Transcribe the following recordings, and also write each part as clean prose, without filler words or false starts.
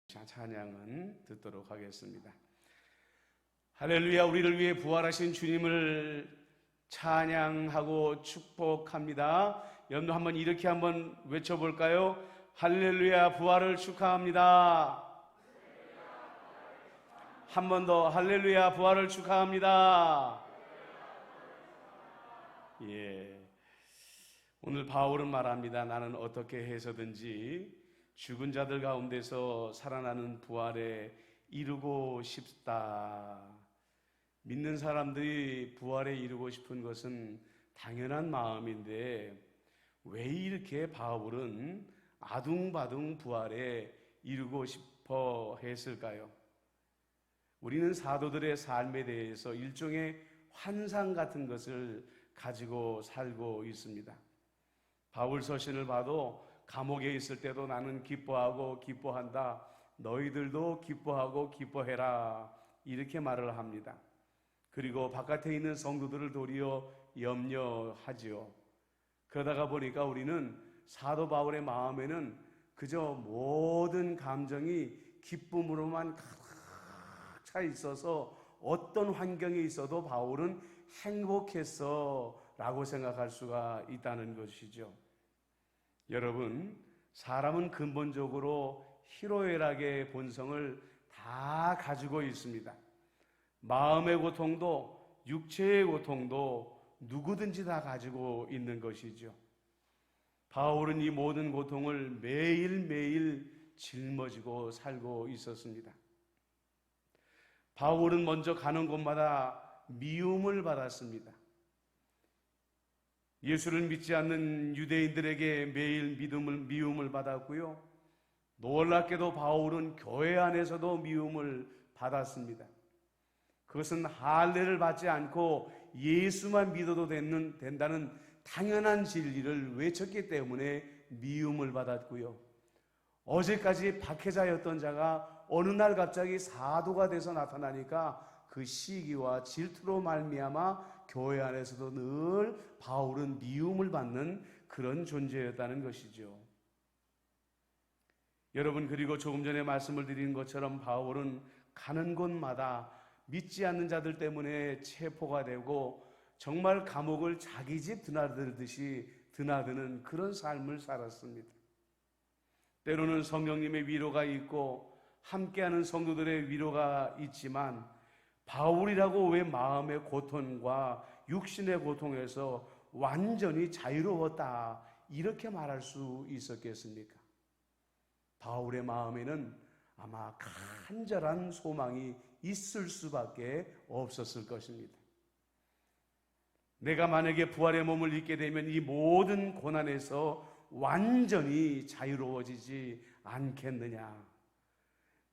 찬양은 듣도록 하겠습니다. 할렐루야. 우리를 위해 부활하신 주님을 찬양하고 축복합니다. 여러분 한번 이렇게 한번 외쳐볼까요? 할렐루야, 부활을 축하합니다. 한 번 더, 할렐루야, 부활을 축하합니다. 예. 오늘 바울은 말합니다. 나는 어떻게 해서든지 죽은 자들 가운데서 살아나는 부활에 이루고 싶다. 믿는 사람들이 부활에 이루고 싶은 것은 당연한 마음인데 왜 이렇게 바울은 아둥바둥 부활에 이루고 싶어 했을까요? 우리는 사도들의 삶에 대해서 일종의 환상 같은 것을 가지고 살고 있습니다. 바울 서신을 봐도 감옥에 있을 때도 나는 기뻐하고 기뻐한다. 너희들도 기뻐하고 기뻐해라. 이렇게 말을 합니다. 그리고 바깥에 있는 성도들을 도리어 염려하지요. 그러다가 보니까 우리는 사도 바울의 마음에는 그저 모든 감정이 기쁨으로만 가득 차 있어서 어떤 환경에 있어도 바울은 행복했어 라고 생각할 수가 있다는 것이죠. 여러분, 사람은 근본적으로 희로애락의 본성을 다 가지고 있습니다. 마음의 고통도 육체의 고통도 누구든지 다 가지고 있는 것이죠. 바울은 이 모든 고통을 매일매일 짊어지고 살고 있었습니다. 바울은 먼저 가는 곳마다 미움을 받았습니다. 예수를 믿지 않는 유대인들에게 매일 미움을 받았고요. 놀랍게도 바울은 교회 안에서도 미움을 받았습니다. 그것은 할례를 받지 않고 예수만 믿어도 된다는 당연한 진리를 외쳤기 때문에 미움을 받았고요. 어제까지 박해자였던 자가 어느 날 갑자기 사도가 돼서 나타나니까 그 시기와 질투로 말미암아 교회 안에서도 늘 바울은 미움을 받는 그런 존재였다는 것이죠. 여러분, 그리고 조금 전에 말씀을 드린 것처럼 바울은 가는 곳마다 믿지 않는 자들 때문에 체포가 되고 정말 감옥을 자기 집 드나들듯이 드나드는 그런 삶을 살았습니다. 때로는 성령님의 위로가 있고 함께하는 성도들의 위로가 있지만 바울이라고 왜 마음의 고통과 육신의 고통에서 완전히 자유로웠다 이렇게 말할 수 있었겠습니까? 바울의 마음에는 아마 간절한 소망이 있을 수밖에 없었을 것입니다. 내가 만약에 부활의 몸을 입게 되면 이 모든 고난에서 완전히 자유로워지지 않겠느냐.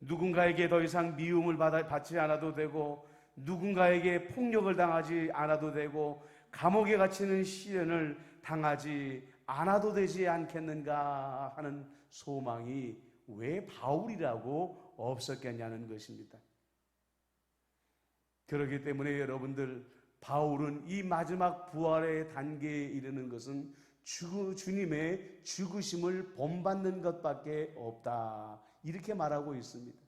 누군가에게 더 이상 미움을 받지 않아도 되고 누군가에게 폭력을 당하지 않아도 되고 감옥에 갇히는 시련을 당하지 않아도 되지 않겠는가 하는 소망이 왜 바울이라고 없었겠냐는 것입니다. 그렇기 때문에 여러분들, 바울은 이 마지막 부활의 단계에 이르는 것은 주님의 죽으심을 본받는 것밖에 없다 이렇게 말하고 있습니다.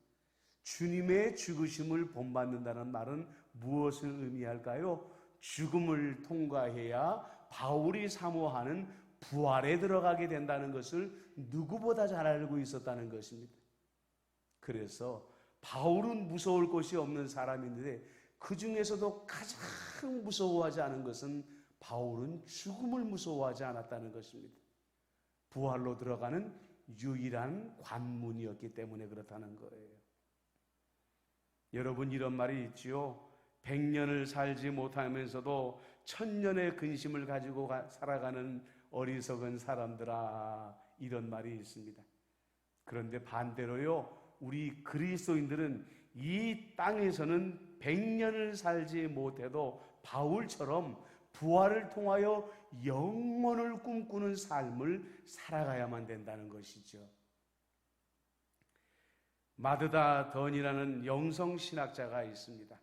주님의 죽으심을 본받는다는 말은 무엇을 의미할까요? 죽음을 통과해야 바울이 사모하는 부활에 들어가게 된다는 것을 누구보다 잘 알고 있었다는 것입니다. 그래서 바울은 무서울 것이 없는 사람인데 그 중에서도 가장 무서워하지 않은 것은 바울은 죽음을 무서워하지 않았다는 것입니다. 부활로 들어가는 유일한 관문이었기 때문에 그렇다는 거예요. 여러분, 이런 말이 있지요. 100년을 살지 못하면서도 1000년의 근심을 가지고 살아가는 어리석은 사람들아, 이런 말이 있습니다. 그런데 반대로요, 우리 그리스도인들은 이 땅에서는 100년을 살지 못해도 바울처럼 부활을 통하여 영원을 꿈꾸는 삶을 살아가야만 된다는 것이죠. 마드다 던이라는 영성 신학자가 있습니다.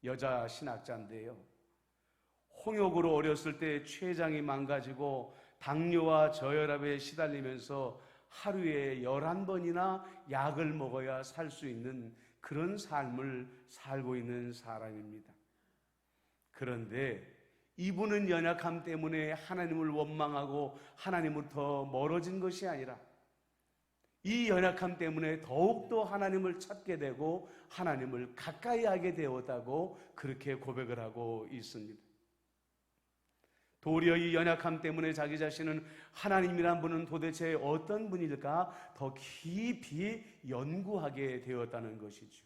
여자 신학자인데요. 홍역으로 어렸을 때 췌장이 망가지고 당뇨와 저혈압에 시달리면서 하루에 11번이나 약을 먹어야 살 수 있는 그런 삶을 살고 있는 사람입니다. 그런데 이분은 연약함 때문에 하나님을 원망하고 하나님으로부터 멀어진 것이 아니라 이 연약함 때문에 더욱더 하나님을 찾게 되고 하나님을 가까이 하게 되었다고 그렇게 고백을 하고 있습니다. 도리어 이 연약함 때문에 자기 자신은 하나님이란 분은 도대체 어떤 분일까 더 깊이 연구하게 되었다는 것이죠.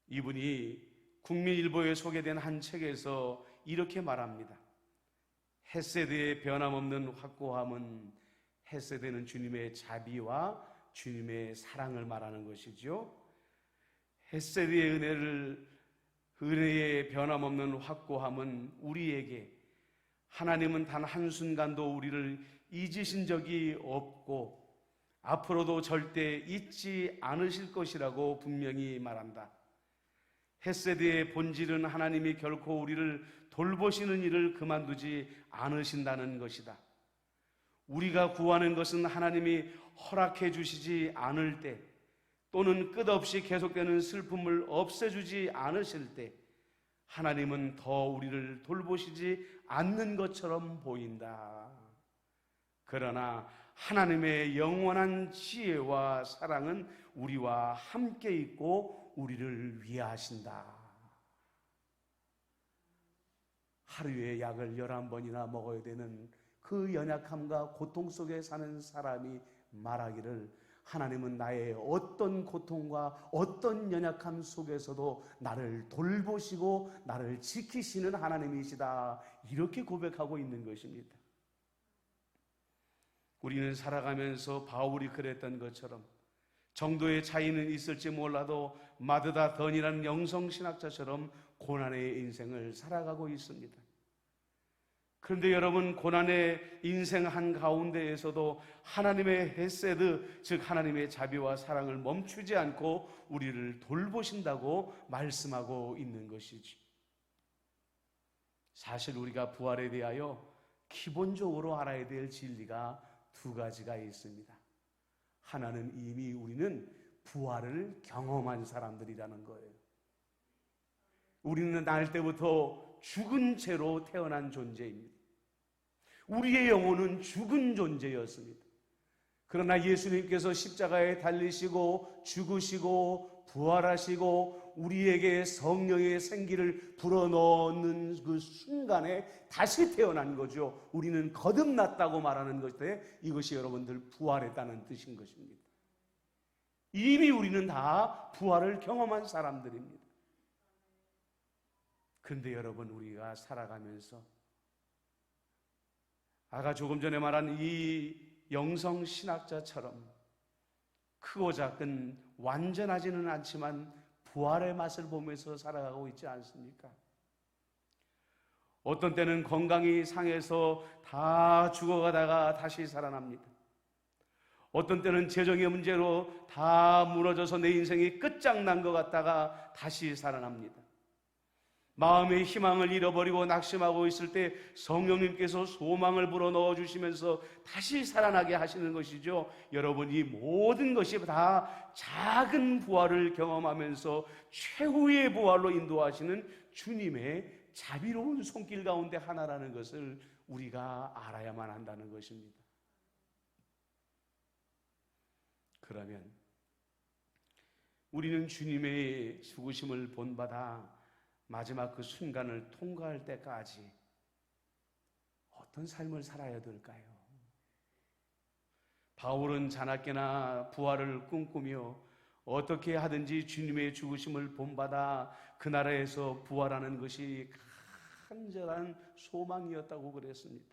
이분이 국민일보에 소개된 한 책에서 이렇게 말합니다. 헤세드의 변함없는 확고함은 헤세드는 주님의 자비와 주님의 사랑을 말하는 것이죠. 헤세드의 은혜의 변함없는 확고함은 우리에게 하나님은 단 한순간도 우리를 잊으신 적이 없고 앞으로도 절대 잊지 않으실 것이라고 분명히 말한다. 헤세드의 본질은 하나님이 결코 우리를 돌보시는 일을 그만두지 않으신다는 것이다. 우리가 구하는 것은 하나님이 허락해 주시지 않을 때 또는 끝없이 계속되는 슬픔을 없애주지 않으실 때 하나님은 더 우리를 돌보시지 않는 것처럼 보인다. 그러나 하나님의 영원한 지혜와 사랑은 우리와 함께 있고 우리를 위하신다. 하루에 약을 11번이나 먹어야 되는 그 연약함과 고통 속에 사는 사람이 말하기를 하나님은 나의 어떤 고통과 어떤 연약함 속에서도 나를 돌보시고 나를 지키시는 하나님이시다. 이렇게 고백하고 있는 것입니다. 우리는 살아가면서 바울이 그랬던 것처럼 정도의 차이는 있을지 몰라도 마드다 던이라는 영성신학자처럼 고난의 인생을 살아가고 있습니다. 그런데 여러분, 고난의 인생 한가운데에서도 하나님의 헤세드, 즉 하나님의 자비와 사랑을 멈추지 않고 우리를 돌보신다고 말씀하고 있는 것이지. 사실 우리가 부활에 대하여 기본적으로 알아야 될 진리가 두 가지가 있습니다. 하나는 이미 우리는 부활을 경험한 사람들이라는 거예요. 우리는 날 때부터 죽은 채로 태어난 존재입니다. 우리의 영혼은 죽은 존재였습니다. 그러나 예수님께서 십자가에 달리시고 죽으시고 부활하시고 우리에게 성령의 생기를 불어넣는 그 순간에 다시 태어난 거죠. 우리는 거듭났다고 말하는 것인데 이것이 여러분들 부활했다는 뜻인 것입니다. 이미 우리는 다 부활을 경험한 사람들입니다. 그런데 여러분, 우리가 살아가면서 아까 조금 전에 말한 이 영성신학자처럼 크고 작은 완전하지는 않지만 부활의 맛을 보면서 살아가고 있지 않습니까? 어떤 때는 건강이 상해서 다 죽어가다가 다시 살아납니다. 어떤 때는 재정의 문제로 다 무너져서 내 인생이 끝장난 것 같다가 다시 살아납니다. 마음의 희망을 잃어버리고 낙심하고 있을 때 성령님께서 소망을 불어넣어 주시면서 다시 살아나게 하시는 것이죠. 여러분, 이 모든 것이 다 작은 부활을 경험하면서 최후의 부활로 인도하시는 주님의 자비로운 손길 가운데 하나라는 것을 우리가 알아야만 한다는 것입니다. 그러면 우리는 주님의 죽으심을 본받아 마지막 그 순간을 통과할 때까지 어떤 삶을 살아야 될까요? 바울은 자나깨나 부활을 꿈꾸며 어떻게 하든지 주님의 죽으심을 본받아 그 나라에서 부활하는 것이 간절한 소망이었다고 그랬습니다.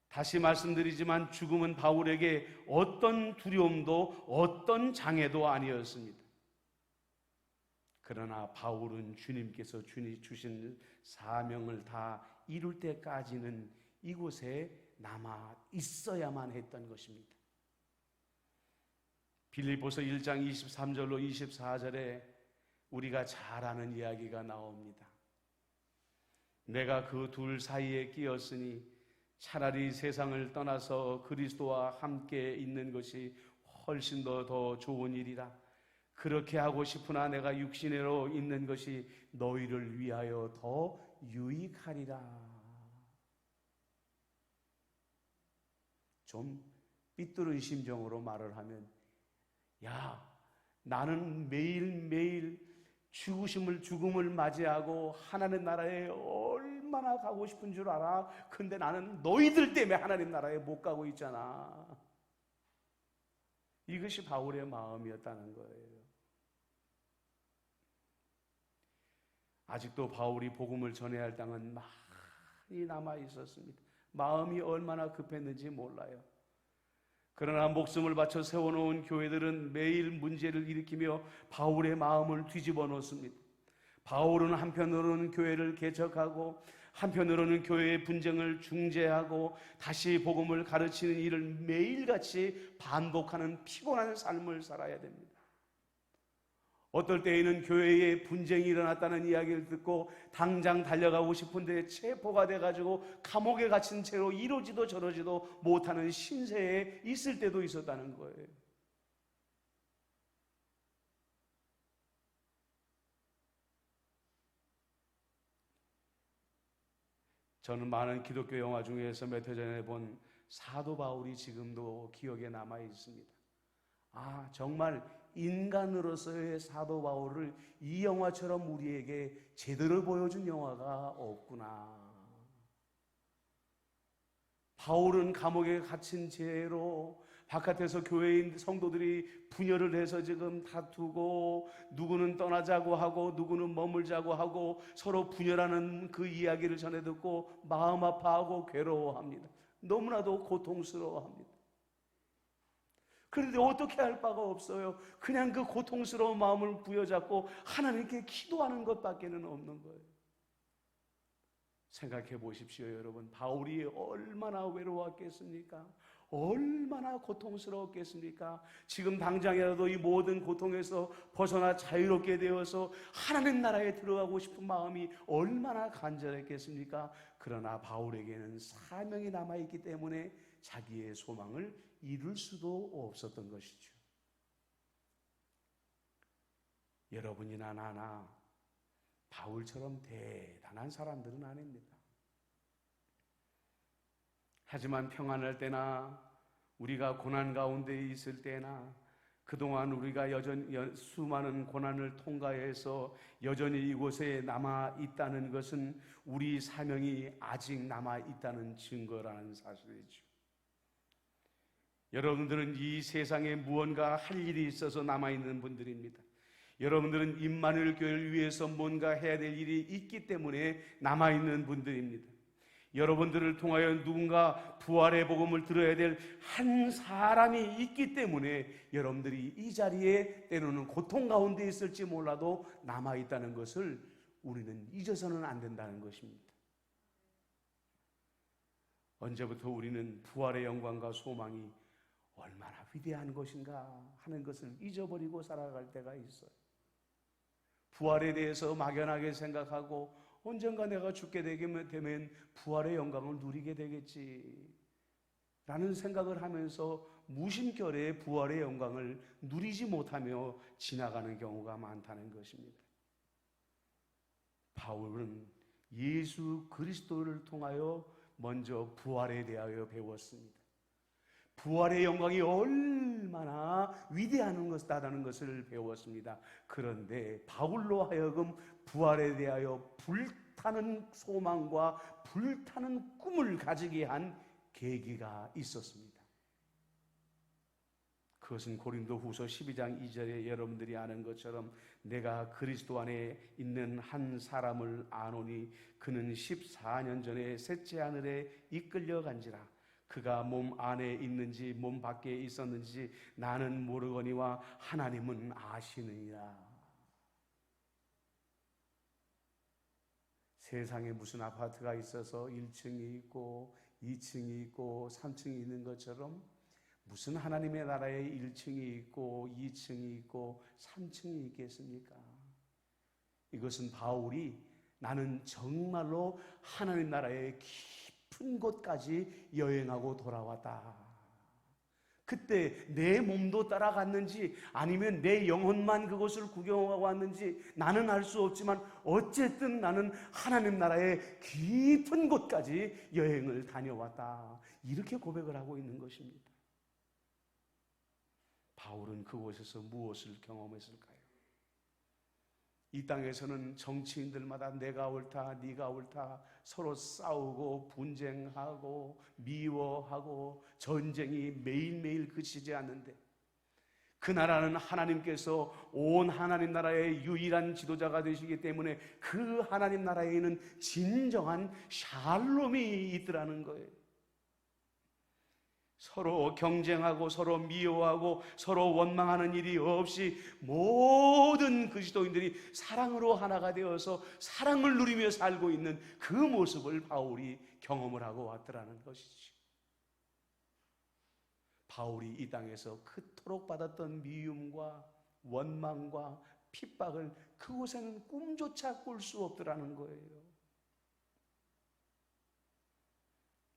다시 말씀드리지만 죽음은 바울에게 어떤 두려움도 어떤 장애도 아니었습니다. 그러나 바울은 주님께서 주신 사명을 다 이룰 때까지는 이곳에 남아 있어야만 했던 것입니다. 빌립보서 1장 23절로 24절에 우리가 잘 아는 이야기가 나옵니다. 내가 그 둘 사이에 끼었으니 차라리 세상을 떠나서 그리스도와 함께 있는 것이 훨씬 더 좋은 일이다. 그렇게 하고 싶으나 내가 육신으로 있는 것이 너희를 위하여 더 유익하리라. 좀 삐뚤은 심정으로 말을 하면, 야, 나는 매일매일 죽음을 맞이하고 하나님 나라에 얼마나 가고 싶은 줄 알아? 근데 나는 너희들 때문에 하나님 나라에 못 가고 있잖아. 이것이 바울의 마음이었다는 거예요. 아직도 바울이 복음을 전해야 할 땅은 많이 남아 있었습니다. 마음이 얼마나 급했는지 몰라요. 그러나 목숨을 바쳐 세워놓은 교회들은 매일 문제를 일으키며 바울의 마음을 뒤집어 놓습니다. 바울은 한편으로는 교회를 개척하고 한편으로는 교회의 분쟁을 중재하고 다시 복음을 가르치는 일을 매일같이 반복하는 피곤한 삶을 살아야 됩니다. 어떨 때에는 교회에 분쟁이 일어났다는 이야기를 듣고 당장 달려가고 싶은데 체포가 돼가지고 감옥에 갇힌 채로 이러지도 저러지도 못하는 신세에 있을 때도 있었다는 거예요. 저는 많은 기독교 영화 중에서 몇 해 전에 본 사도 바울이 지금도 기억에 남아 있습니다. 아, 정말 인간으로서의 사도 바울을 이 영화처럼 우리에게 제대로 보여준 영화가 없구나. 바울은 감옥에 갇힌 채로 바깥에서 교회인 성도들이 분열을 해서 지금 다투고 누구는 떠나자고 하고 누구는 머물자고 하고 서로 분열하는 그 이야기를 전해 듣고 마음 아파하고 괴로워합니다. 너무나도 고통스러워합니다. 그런데 어떻게 할 바가 없어요. 그냥 그 고통스러운 마음을 부여잡고 하나님께 기도하는 것밖에는 없는 거예요. 생각해 보십시오, 여러분. 바울이 얼마나 외로웠겠습니까? 얼마나 고통스러웠겠습니까? 지금 당장이라도 이 모든 고통에서 벗어나 자유롭게 되어서 하나님 나라에 들어가고 싶은 마음이 얼마나 간절했겠습니까? 그러나 바울에게는 사명이 남아있기 때문에 자기의 소망을 이룰 수도 없었던 것이죠. 여러분이나 나나 바울처럼 대단한 사람들은 아닙니다. 하지만 평안할 때나 우리가 고난 가운데 있을 때나 그동안 우리가 여전히 수많은 고난을 통과해서 여전히 이곳에 남아 있다는 것은 우리 사명이 아직 남아 있다는 증거라는 사실이죠. 여러분들은 이 세상에 무언가 할 일이 있어서 남아있는 분들입니다. 여러분들은 임마누엘 교회를 위해서 뭔가 해야 될 일이 있기 때문에 남아있는 분들입니다. 여러분들을 통하여 누군가 부활의 복음을 들어야 될 한 사람이 있기 때문에 여러분들이 이 자리에 때로는 고통 가운데 있을지 몰라도 남아있다는 것을 우리는 잊어서는 안 된다는 것입니다. 언제부터 우리는 부활의 영광과 소망이 얼마나 위대한 것인가 하는 것을 잊어버리고 살아갈 때가 있어요. 부활에 대해서 막연하게 생각하고 언젠가 내가 죽게 되면 부활의 영광을 누리게 되겠지 라는 생각을 하면서 무심결에 부활의 영광을 누리지 못하며 지나가는 경우가 많다는 것입니다. 바울은 예수 그리스도를 통하여 먼저 부활에 대하여 배웠습니다. 부활의 영광이 얼마나 위대한 것이다라는 것을 배웠습니다. 그런데 바울로 하여금 부활에 대하여 불타는 소망과 불타는 꿈을 가지게 한 계기가 있었습니다. 그것은 고린도후서 12장 2절에 여러분들이 아는 것처럼 내가 그리스도 안에 있는 한 사람을 아노니 그는 14년 전에 셋째 하늘에 이끌려간지라 그가 몸 안에 있는지 몸 밖에 있었는지 나는 모르거니와 하나님은 아시느니라. 세상에 무슨 아파트가 있어서 1층이 있고 2층이 있고 3층이 있는 것처럼 무슨 하나님의 나라에 1층이 있고 2층이 있고 3층이 있겠습니까? 이것은 바울이 나는 정말로 하나님 나라에 깊은 깊은 곳까지 여행하고 돌아왔다. 그때 내 몸도 따라갔는지 아니면 내 영혼만 그곳을 구경하고 왔는지 나는 알 수 없지만 어쨌든 나는 하나님 나라의 깊은 곳까지 여행을 다녀왔다. 이렇게 고백을 하고 있는 것입니다. 바울은 그곳에서 무엇을 경험했을까요? 이 땅에서는 정치인들마다 내가 옳다, 네가 옳다 서로 싸우고 분쟁하고 미워하고 전쟁이 매일매일 그치지 않는데, 그 나라는 하나님께서 온 하나님 나라의 유일한 지도자가 되시기 때문에 그 하나님 나라에는 진정한 샬롬이 있더라는 거예요. 서로 경쟁하고 서로 미워하고 서로 원망하는 일이 없이 모든 그리스도인들이 사랑으로 하나가 되어서 사랑을 누리며 살고 있는 그 모습을 바울이 경험을 하고 왔더라는 것이죠. 바울이 이 땅에서 그토록 받았던 미움과 원망과 핍박을 그곳에는 꿈조차 꿀 수 없더라는 거예요.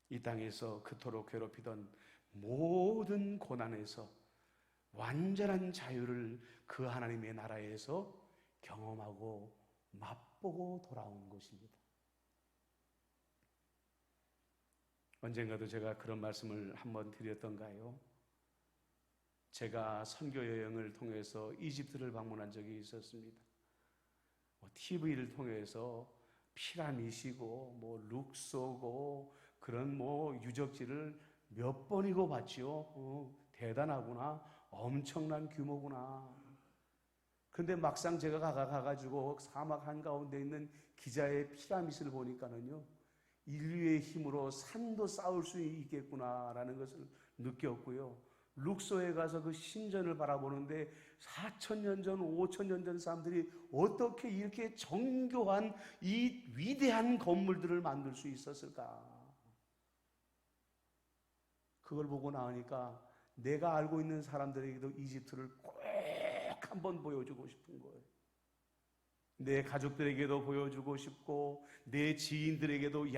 이 땅에서 그토록 괴롭히던 모든 고난에서 완전한 자유를 그 하나님의 나라에서 경험하고 맛보고 돌아온 것입니다. 언젠가도 제가 그런 말씀을 한번 드렸던가요? 제가 선교 여행을 통해서 이집트를 방문한 적이 있었습니다. TV를 통해서 피라미드고 룩소고 그런 유적지를 몇 번이고 봤지요. 대단하구나, 엄청난 규모구나. 근데 막상 제가 가가지고 사막 한가운데 있는 기자의 피라미드를 보니까는요, 인류의 힘으로 산도 쌓을 수 있겠구나라는 것을 느꼈고요. 룩소에 가서 그 신전을 바라보는데 4,000년 전, 5,000년 전 사람들이 어떻게 이렇게 정교한 이 위대한 건물들을 만들 수 있었을까? 그걸 보고 나니까 내가 알고 있는 사람들에게도 이집트를 꼭 한번 보여주고 싶은 거예요. 내 가족들에게도 보여주고 싶고 내 지인들에게도 이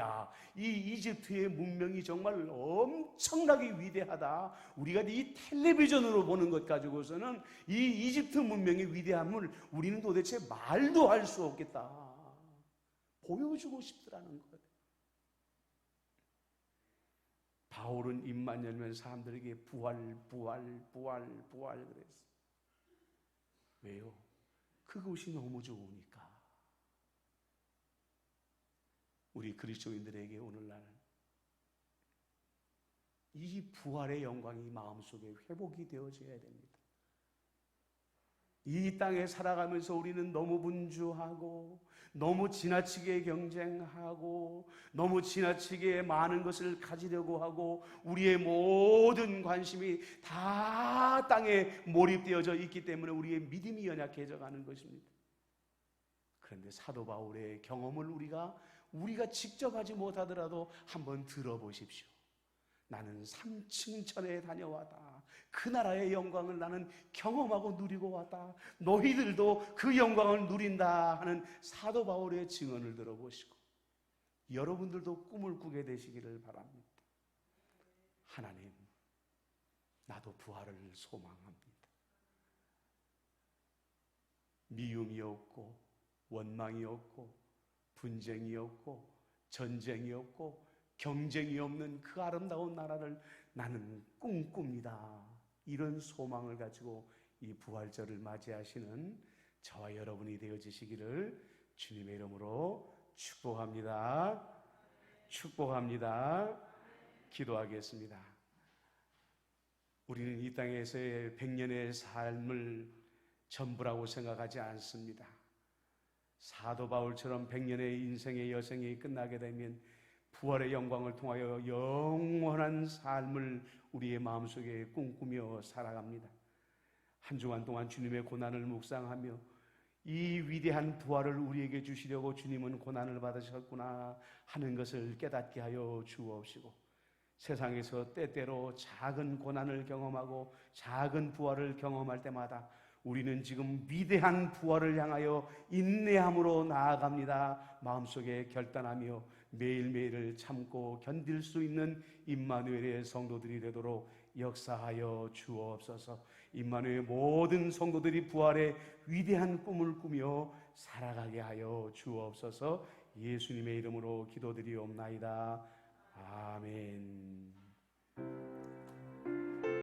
이집트의 문명이 정말 엄청나게 위대하다. 우리가 이 텔레비전으로 보는 것 가지고서는 이 이집트 문명의 위대함을 우리는 도대체 말도 할 수 없겠다. 보여주고 싶더라는 거예요. 바울은 입만 열면 사람들에게 부활 그랬어. 왜요? 그것이 너무 좋으니까. 우리 그리스도인들에게 오늘날 이 부활의 영광이 마음속에 회복이 되어져야 됩니다. 이 땅에 살아가면서 우리는 너무 분주하고 너무 지나치게 경쟁하고 너무 지나치게 많은 것을 가지려고 하고 우리의 모든 관심이 다 땅에 몰입되어져 있기 때문에 우리의 믿음이 연약해져 가는 것입니다. 그런데 사도 바울의 경험을 우리가 직접 하지 못하더라도 한번 들어보십시오. 나는 3층 천에 다녀왔다. 그 나라의 영광을 나는 경험하고 누리고 왔다. 너희들도 그 영광을 누린다 하는 사도 바울의 증언을 들어보시고 여러분들도 꿈을 꾸게 되시기를 바랍니다. 하나님, 나도 부활을 소망합니다. 미움이 없고 원망이 없고 분쟁이 없고 전쟁이 없고 경쟁이 없는 그 아름다운 나라를 나는 꿈꿉니다. 이런 소망을 가지고 이 부활절을 맞이하시는 저와 여러분이 되어지시기를 주님의 이름으로 축복합니다. 축복합니다. 기도하겠습니다. 우리는 이 땅에서의 100년의 삶을 전부라고 생각하지 않습니다. 사도 바울처럼 100년의 인생의 여생이 끝나게 되면 부활의 영광을 통하여 영원한 삶을 우리의 마음속에 꿈꾸며 살아갑니다. 한 주간 동안 주님의 고난을 묵상하며 이 위대한 부활을 우리에게 주시려고 주님은 고난을 받으셨구나 하는 것을 깨닫게 하여 주옵시고, 세상에서 때때로 작은 고난을 경험하고 작은 부활을 경험할 때마다 우리는 지금 위대한 부활을 향하여 인내함으로 나아갑니다. 마음속에 결단하며 매일매일을 참고 견딜 수 있는 임마누엘의 성도들이 되도록 역사하여 주옵소서. 임마누엘의 모든 성도들이 부활의 위대한 꿈을 꾸며 살아가게 하여 주옵소서. 예수님의 이름으로 기도드리옵나이다. 아멘.